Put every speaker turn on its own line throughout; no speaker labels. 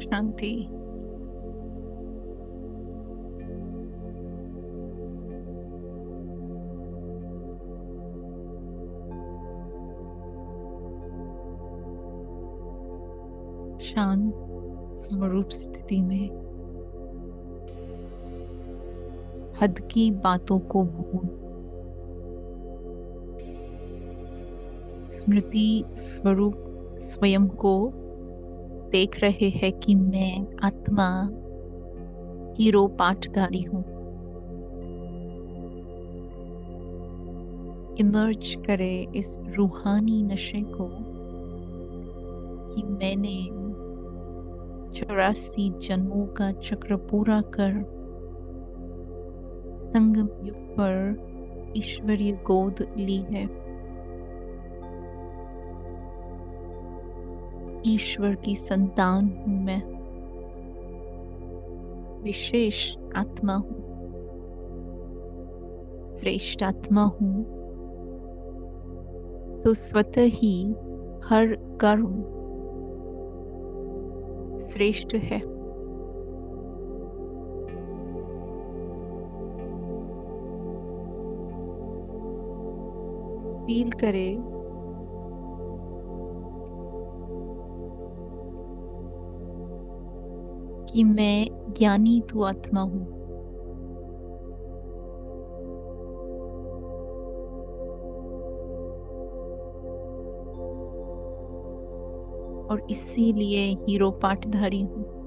शांति। शांत स्वरूप स्थिति में हद की बातों को भूल स्मृति स्वरूप स्वयं को देख रहे हैं कि मैं आत्मा हीरो पाठकारी हूँ। इमर्ज करे इस रूहानी नशे को कि मैंने 84 जन्मों का चक्र पूरा कर संगम युग पर ईश्वरीय गोद ली है। ईश्वर की संतान हूँ मैं, विशेष आत्मा हूँ, श्रेष्ठ आत्मा हूँ, तो स्वतः ही हर कर्म श्रेष्ठ है। फील करे कि मैं ज्ञानी तो आत्मा हूँ, और इसीलिए हीरो पाठधारी हूँ।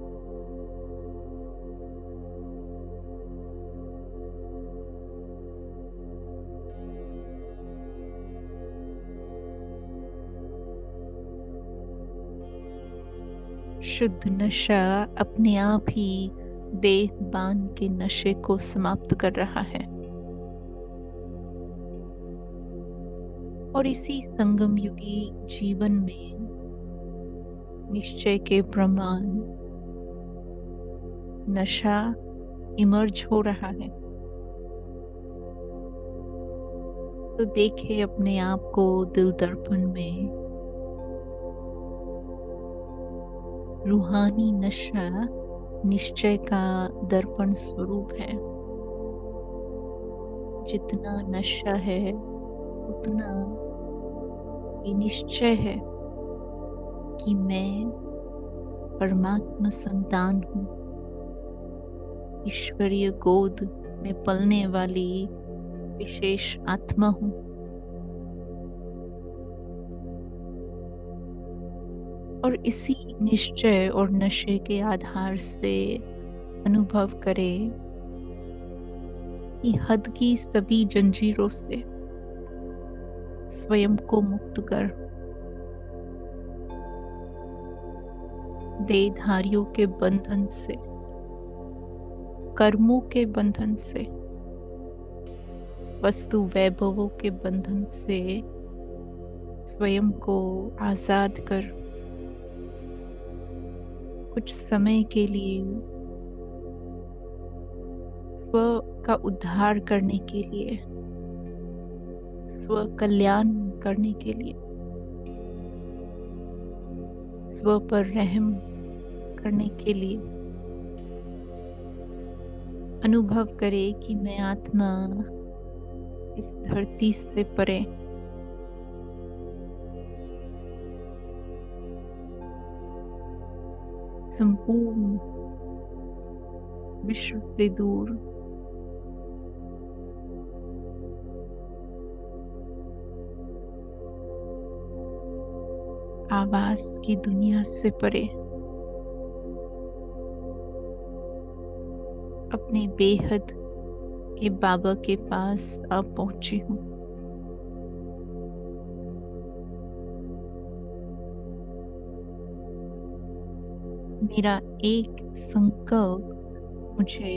शुद्ध नशा अपने आप ही देह बांध के नशे को समाप्त कर रहा है, और इसी संगम युगी जीवन में निश्चय के प्रमाण नशा इमर्ज हो रहा है। तो देखे अपने आप को दिल दर्पण में, रूहानी नशा निश्चय का दर्पण स्वरूप है। जितना नशा है उतना ये निश्चय है कि मैं परमात्मा संतान हूँ, ईश्वरीय गोद में पलने वाली विशेष आत्मा हूँ। और इसी निश्चय और नशे के आधार से अनुभव करे कि हद की सभी जंजीरों से स्वयं को मुक्त कर देहधारियों के बंधन से, कर्मों के बंधन से, वस्तु वैभवों के बंधन से स्वयं को आजाद कर कुछ समय के लिए स्व का उद्धार करने के लिए, स्व कल्याण करने के लिए, स्व पर रहम करने के लिए अनुभव करे कि मैं आत्मा इस धरती से परे संपूर्ण विश्व से दूर आवाज की दुनिया से परे अपने बेहद के बाबा के पास अब पहुंची हूँ। मेरा एक संकल्प मुझे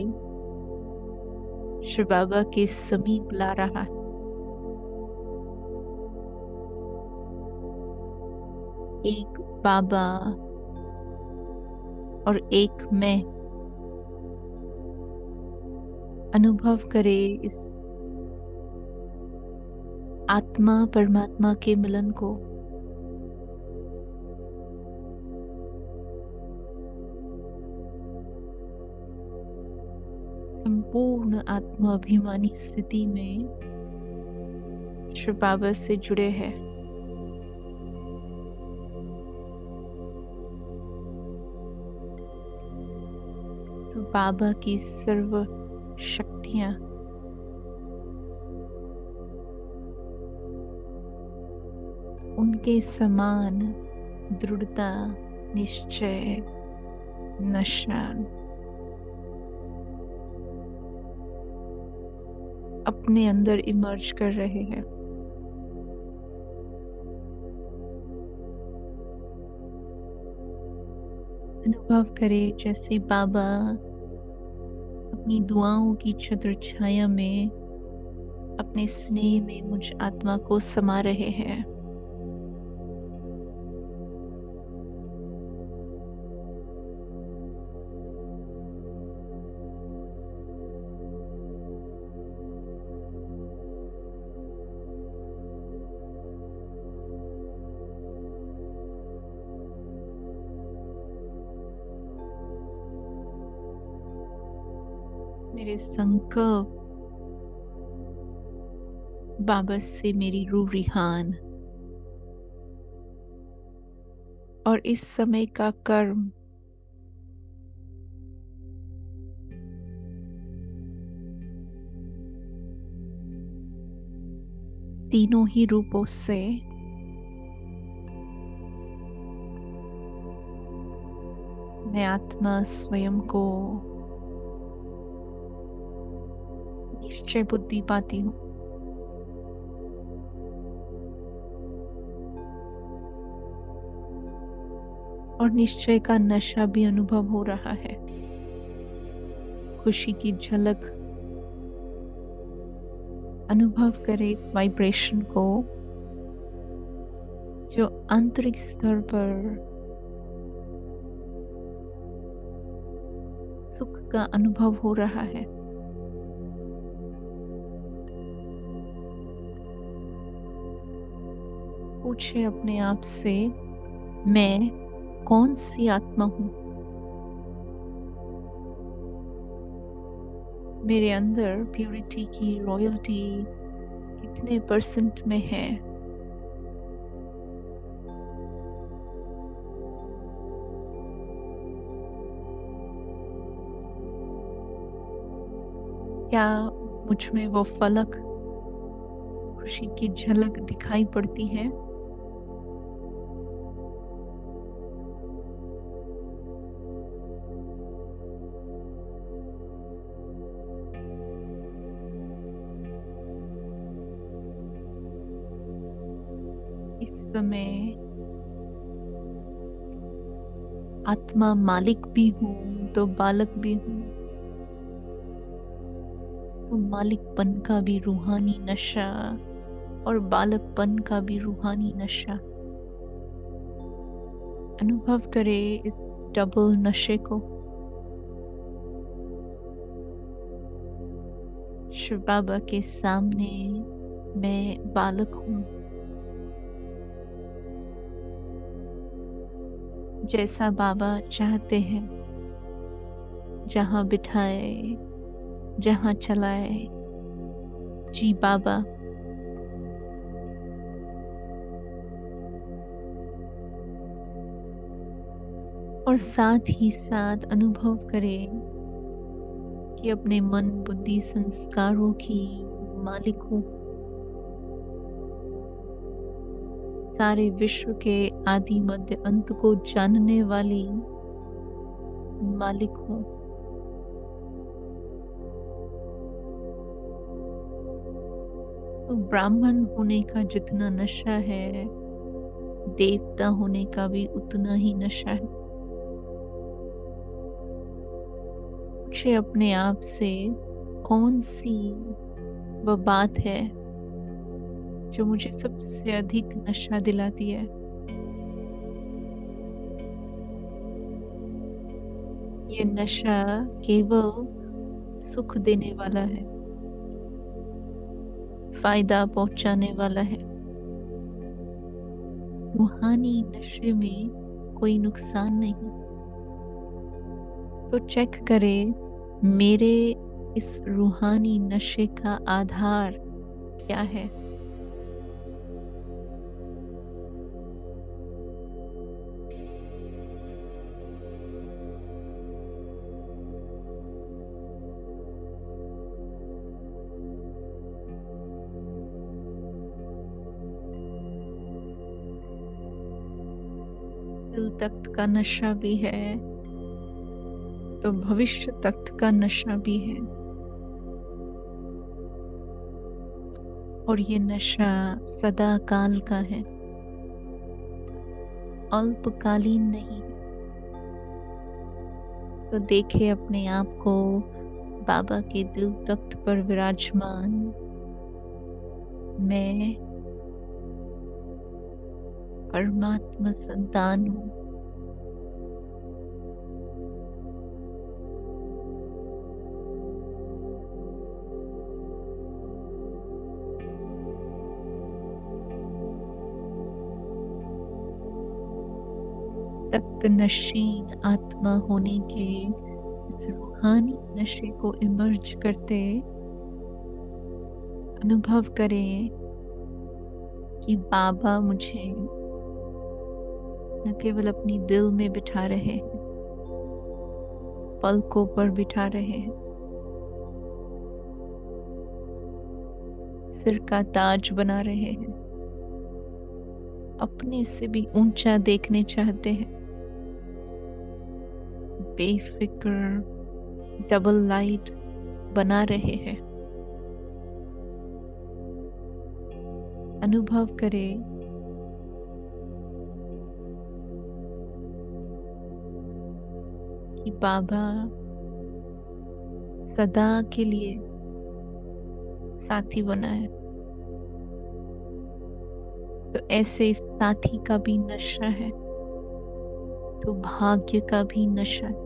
शिव बाबा के समीप ला रहा है। एक बाबा और एक मैं अनुभव करे इस आत्मा परमात्मा के मिलन को। संपूर्ण आत्माभिमानी स्थिति में शिव बाबा से जुड़े हैं। तो बाबा की सर्व शक्तियां उनके समान दृढ़ता, निश्चय, नशा अपने अंदर इमर्ज कर रहे हैं। अनुभव करें जैसे बाबा अपनी दुआओं की छत्र छाया में अपने स्नेह में मुझ आत्मा को समा रहे हैं। मेरे संकल्प बाबा से मेरी रूह रिहान और इस समय का कर्म तीनों ही रूपों से मैं आत्मा स्वयं को निश्चय बुद्धि पाती हूँ। और निश्चय का नशा भी अनुभव हो रहा है। खुशी की झलक अनुभव करें इस वाइब्रेशन को जो आंतरिक स्तर पर सुख का अनुभव हो रहा है। पूछे अपने आप से, मैं कौन सी आत्मा हूं? मेरे अंदर प्यूरिटी की रॉयल्टी कितने परसेंट में है? क्या मुझ में वो फलक खुशी की झलक दिखाई पड़ती है? इस समय आत्मा मालिक भी हूं तो बालक भी हूं। तो मालिकपन का भी रूहानी नशा और बालकपन का भी रूहानी नशा अनुभव करे इस डबल नशे को। शिव बाबा के सामने मैं बालक हूं। जैसा बाबा चाहते हैं, जहां बिठाए, जहां चलाए, जी बाबा। और साथ ही साथ अनुभव करें कि अपने मन, बुद्धि, संस्कारों की मालिक हूं। सारे विश्व के आदि मध्य अंत को जानने वाली मालिक हूं। तो ब्राह्मण होने का जितना नशा है, देवता होने का भी उतना ही नशा है। पूछे अपने आप से, कौन सी वह बात है जो मुझे सबसे अधिक नशा दिलाती है? ये नशा केवल सुख देने वाला है, फायदा पहुंचाने वाला है। रूहानी नशे में कोई नुकसान नहीं। तो चेक करें मेरे इस रूहानी नशे का आधार क्या है? दिल तख्त का नशा भी है तो भविष्य तख्त का नशा भी है, और ये नशा सदा काल का है, अल्पकालीन नहीं है। तो देखे अपने आप को बाबा के दिल तख्त पर विराजमान। मैं परमात्मा संतान हूँ। तख्त नशीन आत्मा होने के इस रूहानी नशे को इमर्ज करते अनुभव करें कि बाबा मुझे न केवल अपनी दिल में बिठा रहे हैं, पलकों पर बिठा रहे हैं, सिर का ताज बना रहे हैं, अपने से भी ऊंचा देखने चाहते हैं, बेफिक्र डबल लाइट बना रहे हैं। अनुभव करें कि बाबा सदा के लिए साथी बना है। तो ऐसे साथी का भी नशा है, तो भाग्य का भी नशा है।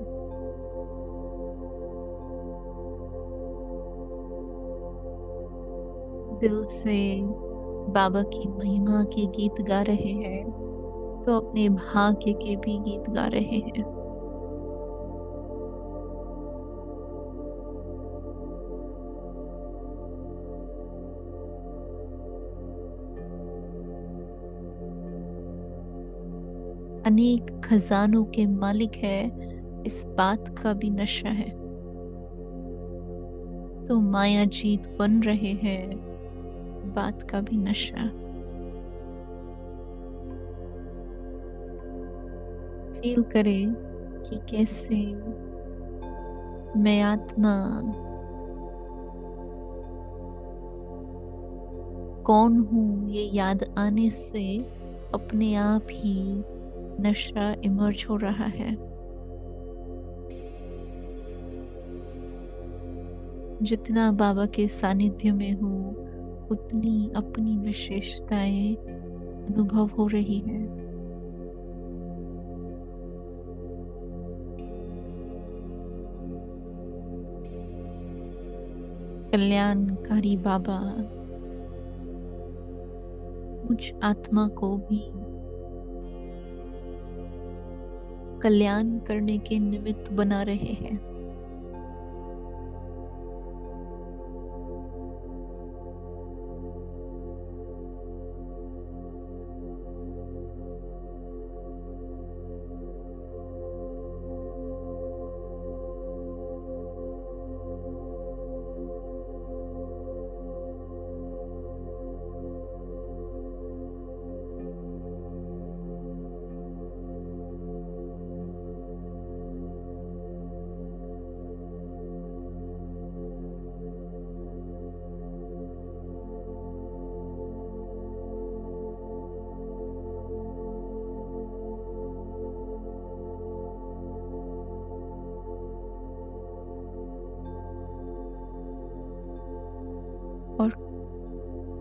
दिल से बाबा की महिमा के गीत गा रहे हैं तो अपने भाग्य के भी गीत गा रहे हैं। अनेक खजानों के मालिक है, इस बात का भी नशा है। तो माया जीत बन रहे हैं, इस बात का भी नशा। फील करें कि कैसे मैं आत्मा कौन हूँ ये याद आने से अपने आप ही नशा इमर्ज हो रहा है। जितना बाबा के सानिध्य में हूँ उतनी अपनी विशेषताएं अनुभव हो रही है। कल्याणकारी बाबा मुझ आत्मा को भी कल्याण करने के निमित्त बना रहे हैं। और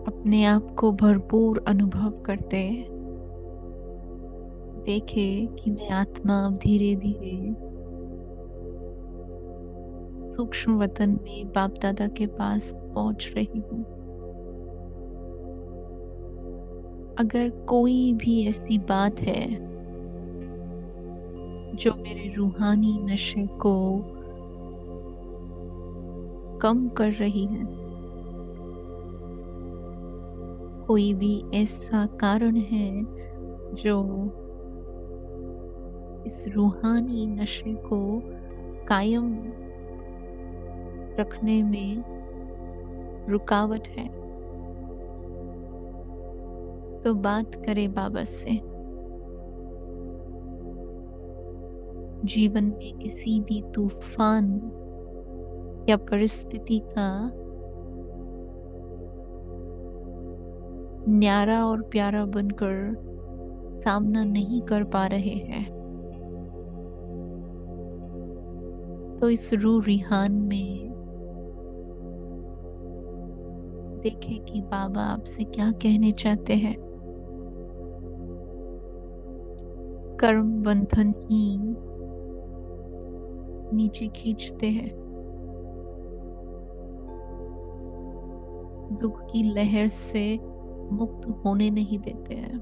अपने आप को भरपूर अनुभव करते देखे कि मैं आत्मा अब धीरे धीरे सूक्ष्म वतन में बाप दादा के पास पहुंच रही हूँ। अगर कोई भी ऐसी बात है जो मेरे रूहानी नशे को कम कर रही है। कोई भी ऐसा कारण है जो इस रूहानी नशे को कायम रखने में रुकावट है, तो बात करें बाबा से। जीवन में किसी भी तूफान या परिस्थिति का न्यारा और प्यारा बनकर सामना नहीं कर पा रहे हैं, तो इस रूह रिहान में देखें कि बाबा आपसे क्या कहने चाहते हैं। कर्म बंधन ही नीचे खींचते हैं, दुख की लहर से मुक्त होने नहीं देते हैं।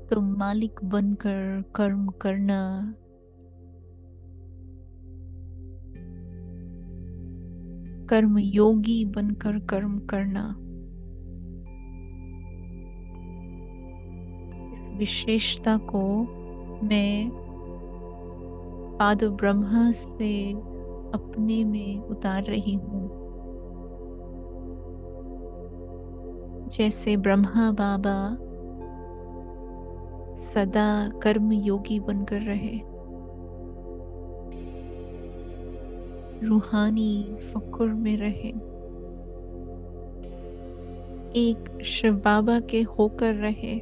तो मालिक बनकर कर्म करना, कर्म योगी बनकर कर्म करना, इस विशेषता को मैं पाद ब्रह्मा से अपने में उतार रही हूँ। जैसे ब्रह्मा बाबा सदा कर्म योगी बनकर रहे, रूहानी फक्र में रहे, एक शिव बाबा के होकर रहे,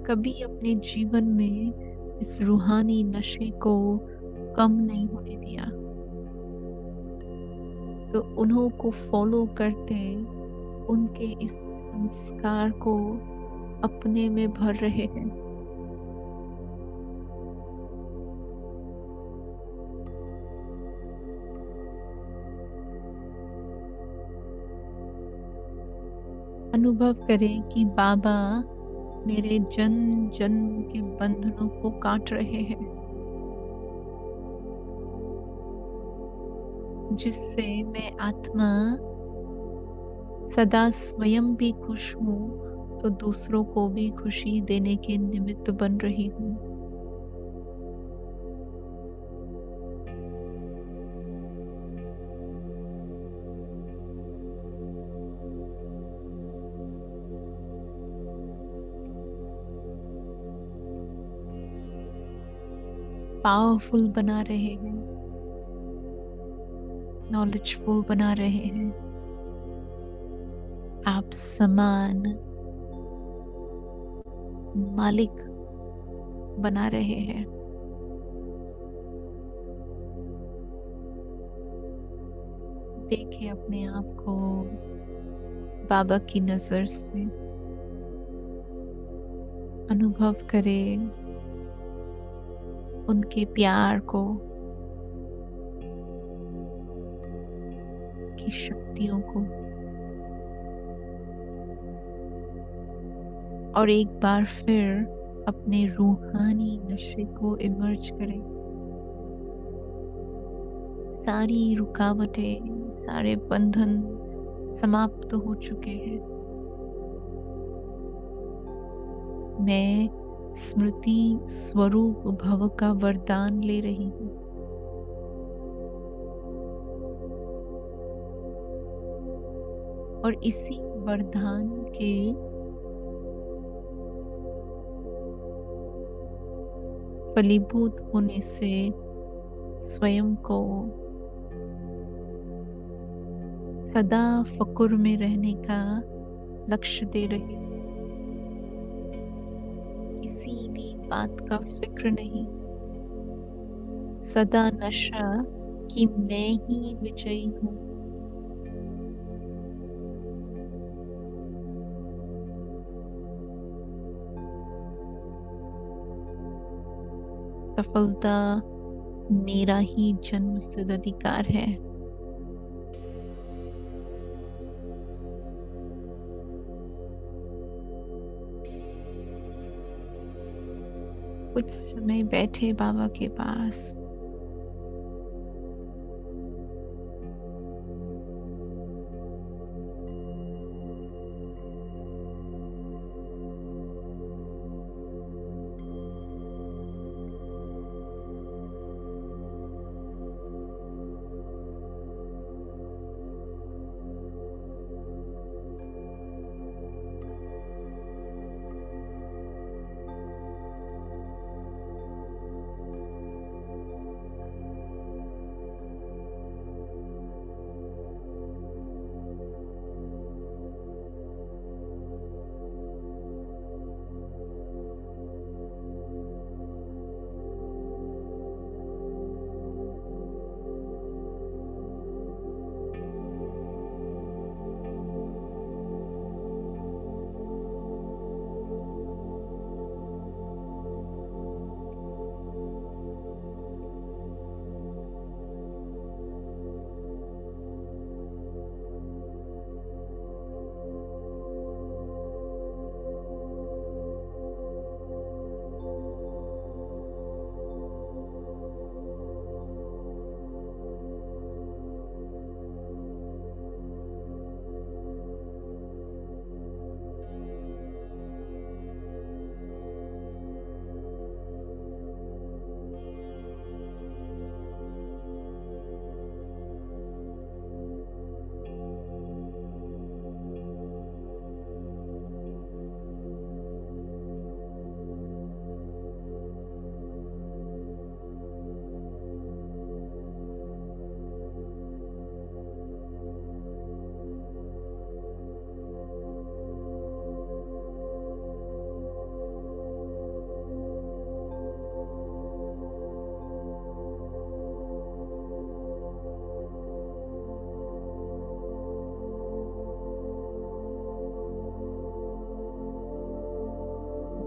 कभी अपने जीवन में इस रूहानी नशे को कम नहीं होने दिया, तो उन्हों को फॉलो करते उनके इस संस्कार को अपने में भर रहे हैं। अनुभव करें कि बाबा मेरे जन्म जन्म के बंधनों को काट रहे हैं, जिससे मैं आत्मा सदा स्वयं भी खुश हूँ, तो दूसरों को भी खुशी देने के निमित्त बन रही हूँ। पावरफुल बना रहे हैं, नॉलेजफुल बना रहे हैं, आप समान मालिक बना रहे हैं। देखें अपने आप को बाबा की नजर से, अनुभव करें उनके प्यार को, की शक्तियों को, और एक बार फिर अपने रूहानी नशे को इमर्ज करें। सारी रुकावटें, सारे बंधन समाप्त हो चुके हैं। मैं स्मृति स्वरूप भव का वरदान ले रही हूँ। और इसी वरदान के फलीभूत होने से स्वयं को सदा फकुर में रहने का लक्ष्य दे रही हूँ। किसी भी बात का फिक्र नहीं, सदा नशा कि मैं ही विजयी हूँ। सफलता मेरा ही जन्मसिद्ध अधिकार है। कुछ समय बैठे बाबा के पास।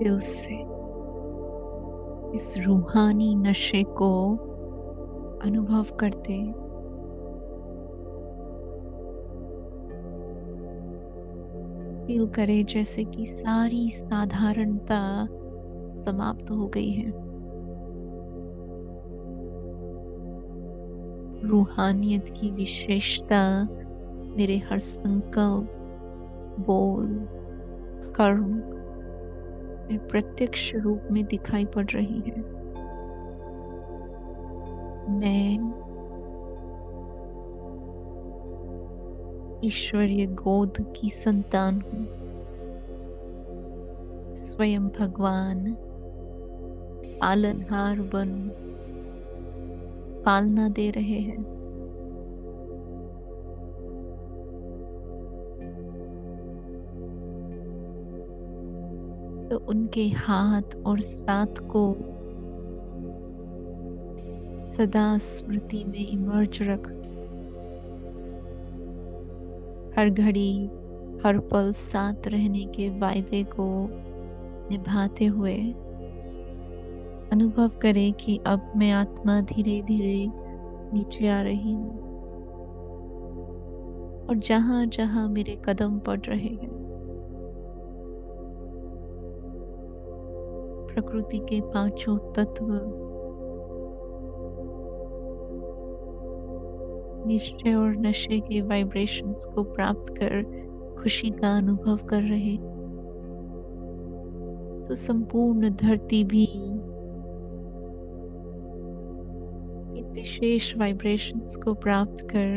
दिल से इस रूहानी नशे को अनुभव करते फील करे जैसे कि सारी साधारणता समाप्त हो गई है। रूहानियत की विशेषता मेरे हर संकल्प, बोल, कर्म में प्रत्यक्ष रूप में दिखाई पड़ रही है। मैं ईश्वरीय गोद की संतान हूँ। स्वयं भगवान पालनहार बन पालना दे रहे हैं। तो उनके हाथ और साथ को सदा स्मृति में इमर्ज रख, हर घड़ी हर पल साथ रहने के वायदे को निभाते हुए अनुभव करें कि अब मैं आत्मा धीरे धीरे नीचे आ रही हूँ और जहाँ जहाँ मेरे कदम पड़ रहे हैं प्रकृति के पांचों तत्व निश्चय और नशे के वाइब्रेशंस को प्राप्त कर खुशी का अनुभव कर रहे, तो संपूर्ण धरती भी इन विशेष वाइब्रेशंस को प्राप्त कर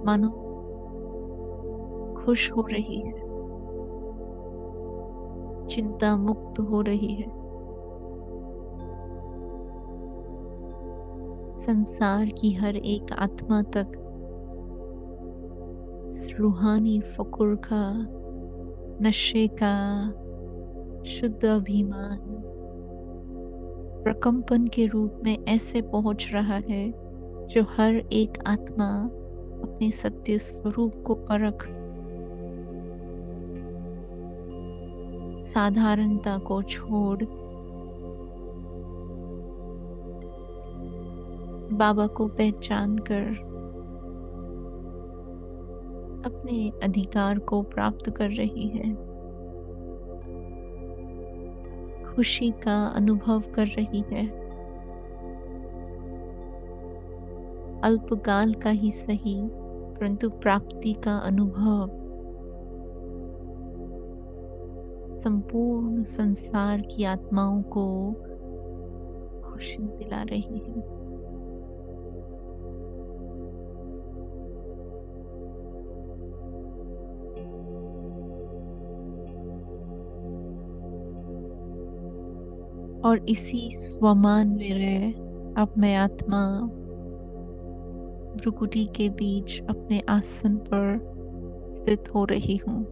मानो खुश हो रही है, चिंता मुक्त हो रही है। संसार की हर एक आत्मा तक इस रूहानी फकुर का, नशे का शुद्ध अभिमान प्रकंपन के रूप में ऐसे पहुंच रहा है जो हर एक आत्मा अपने सत्य स्वरूप को परख, साधारणता को छोड़ बाबा को पहचान कर अपने अधिकार को प्राप्त कर रही है। खुशी का अनुभव कर रही है। अल्पकाल का ही सही, परंतु प्राप्ति का अनुभव संपूर्ण संसार की आत्माओं को खुशी दिला रही है। और इसी स्वमान में रह अब मैं आत्मा भ्रुकुटी के बीच अपने आसन पर स्थित हो रही हूँ।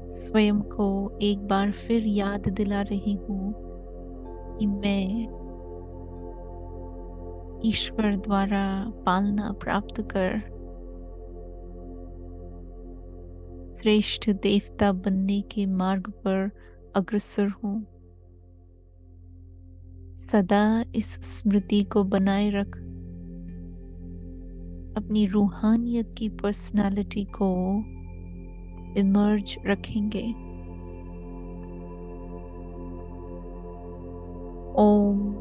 स्वयं को एक बार फिर याद दिला रही हूँ कि मैं ईश्वर द्वारा पालना प्राप्त कर श्रेष्ठ देवता बनने के मार्ग पर अग्रसर हूँ। सदा इस स्मृति को बनाए रख अपनी रूहानियत की पर्सनालिटी को इमर्ज रखेंगे। ओम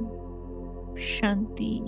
शांति।